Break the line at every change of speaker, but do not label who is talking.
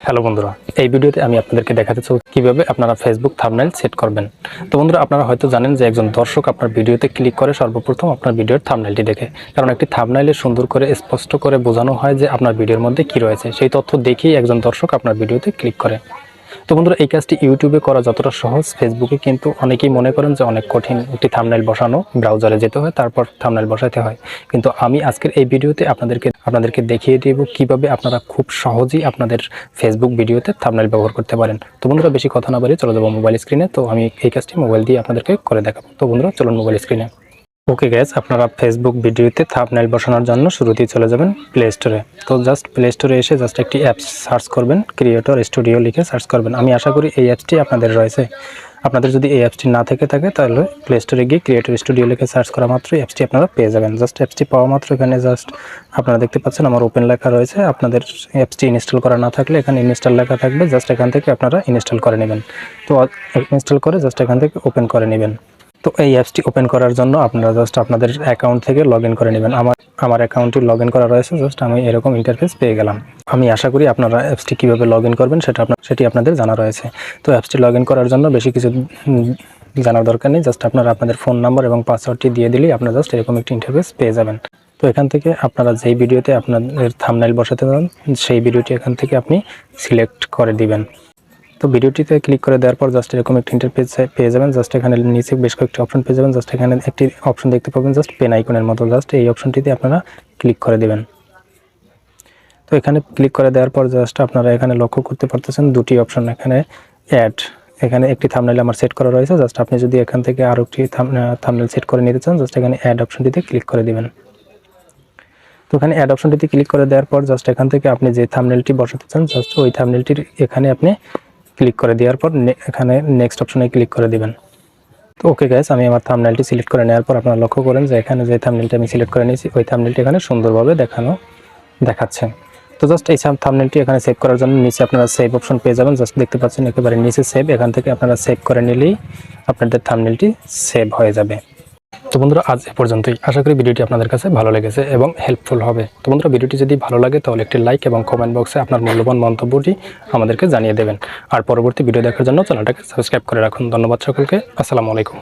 Hello বন্ধুরা, এই ভিডিওতে আমি আপনাদেরকে দেখাতে চাই কিভাবে আপনারা ফেসবুক থাম্বনেল সেট করবেন। তো বন্ধুরা, আপনারা হয়তো জানেন যে একজন দর্শক আপনার ভিডিওতে ক্লিক করে সর্বপ্রথম আপনার ভিডিওর থাম্বনেলটি দেখে, কারণ একটি থাম্বনেলে সুন্দর করে স্পষ্ট করে বোঝানো হয় যে আপনার ভিডিওর মধ্যে কি রয়েছে, সেই তথ্য দেখেই একজন দর্শক আপনার ভিডিওতে ক্লিক করে। তো বন্ধুরা, এই কাজটি ইউটিউবে করা যতটা সহজ, ফেসবুকে কিন্তু অনেকেই মনে করেন যে অনেক কঠিন একটি থাম্বনেল বসানো, ব্রাউজারে যেতে হয়, তারপর থাম্বনেল বসাতে হয়। কিন্তু আমি আজকের এই ভিডিওতে আপনাদেরকে দেখিয়ে দেব কিভাবে আপনারা খুব সহজেই আপনাদের ফেসবুক ভিডিওতে থাম্বনেল ব্যবহার করতে পারেন। তো বন্ধুরা, বেশি কথা না বাড়িয়ে চলে যাবো মোবাইল স্ক্রিনে। তো আমি এই কাজটি মোবাইল দিয়ে আপনাদেরকে করে দেখাবো। তো বন্ধুরা, চলুন মোবাইল স্ক্রিনে। ওকে গাইস, আপনারা ফেসবুক ভিডিওতে থাম্বনেল বসানোর জন্য শুরুতেই চলে যাবেন প্লে স্টোরে। তো জাস্ট প্লে স্টোরে এসে জাস্ট একটি অ্যাপস সার্চ করবেন, ক্রিয়েটর স্টুডিও লিখে সার্চ করবেন। আমি আশা করি এই অ্যাপসটি আপনাদের রয়েছে। আপনাদের যদি এই অ্যাপসটি না থেকে থাকে তাহলে প্লে স্টোরে গিয়ে ক্রিয়েটর স্টুডিও লিখে সার্চ করা মাত্রই অ্যাপসটি আপনারা পেয়ে যাবেন। জাস্ট অ্যাপসটি পাওয়া মাত্র এখানে জাস্ট আপনারা দেখতে পাচ্ছেন আমার ওপেন লেখা রয়েছে। আপনাদের অ্যাপসটি ইনস্টল করা না থাকলে এখানে ইনস্টল লেখা থাকবে, জাস্ট এখান থেকে আপনারা ইনস্টল করে নেবেন। তো ইনস্টল করে জাস্ট এখান থেকে ওপেন করে নেবেন। তো এই অ্যাপসটি ওপেন করার জন্য আপনারা জাস্ট আপনাদের অ্যাকাউন্ট থেকে লগ ইন করে নেবেন। আমার অ্যাকাউন্টটি লগ ইন করা রয়েছে, জাস্ট আমি এরকম ইন্টারফেস পেয়ে গেলাম। আমি আশা করি আপনারা অ্যাপসটি কীভাবে লগ ইন করবেন সেটি আপনাদের জানা রয়েছে। তো অ্যাপসটি লগ ইন করার জন্য বেশি কিছু জানার দরকার নেই, জাস্ট আপনারা আপনাদের ফোন নাম্বার এবং পাসওয়ার্ডটি দিয়ে দিলেই আপনারা জাস্ট এরকম একটি ইন্টারফেস পেয়ে যাবেন। তো এখান থেকে আপনারা যেই ভিডিওতে আপনাদের থাম্বনেল বসাতে চান সেই ভিডিওটি এখান থেকে আপনি সিলেক্ট করে দিবেন। তো ভিডিওটিতে ক্লিক করে দেওয়ার পর জাস্ট এরকম একটি ইন্টারফেস পেয়ে যাবেন। জাস্ট এখানে নিচে বেশ কয়েকটি অপশন পেয়ে যাবেন। জাস্ট এখানে একটি অপশন দেখতে পাবেন জাস্ট পেন আইকনের মতো, জাস্ট এই অপশনটিতে আপনারা ক্লিক করে দেবেন। তো এখানে ক্লিক করে দেওয়ার পর জাস্ট আপনারা এখানে লক্ষ্য করতে পারতেছেন দুটি অপশন, এখানে অ্যাড, এখানে একটি থাম্বনেল আমার সেট করা রয়েছে। জাস্ট আপনি যদি এখান থেকে আরও একটি থাম্বনেল সেট করে নিতে চান জাস্ট এখানে অ্যাড অপশনটিতে ক্লিক করে দেবেন। তো এখানে অ্যাড অপশনটিতে ক্লিক করে দেওয়ার পর জাস্ট এখান থেকে আপনি যে থাম্বনেলটি বসাতে চান জাস্ট ওই থাম্বনেলটির এখানে আপনি ক্লিক করে দেওয়ার পর এখানে নেক্সট অপশনে ক্লিক করে দিবেন। তো ওকে গাইস, আমি আমার থাম্বনেলটি সিলেক্ট করে নেওয়ার পর আপনারা লক্ষ্য করেন যে এখানে যে থাম্বনেলটি আমি সিলেক্ট করে নিয়েছি ওই থাম্বনেলটি এখানে সুন্দরভাবে দেখাচ্ছে। তো জাস্ট এই থাম্বনেলটি এখানে সেভ করার জন্য নিচে আপনারা সেভ অপশন পেয়ে যাবেন। জাস্ট দেখতে পাচ্ছেন একেবারে নিচে সেভ, এখান থেকে আপনারা সেভ করে নিলেই আপনাদের থাম্বনেলটি সেভ হয়ে যাবে। তো বন্ধুরা, আজ এ পর্যন্তই। আশা করি ভিডিওটি আপনাদের কাছে ভালো লেগেছে এবং হেল্পফুল হবে। তো বন্ধুরা, ভিডিওটি যদি ভালো লাগে তাহলে একটি লাইক এবং কমেন্ট বক্সে আপনার মূল্যবান মন্তব্যটি আমাদেরকে জানিয়ে দেবেন। আর পরবর্তী ভিডিও দেখার জন্য চ্যানেলটাকে সাবস্ক্রাইব করে রাখুন। ধন্যবাদ সকলকে। আসসালামু আলাইকুম।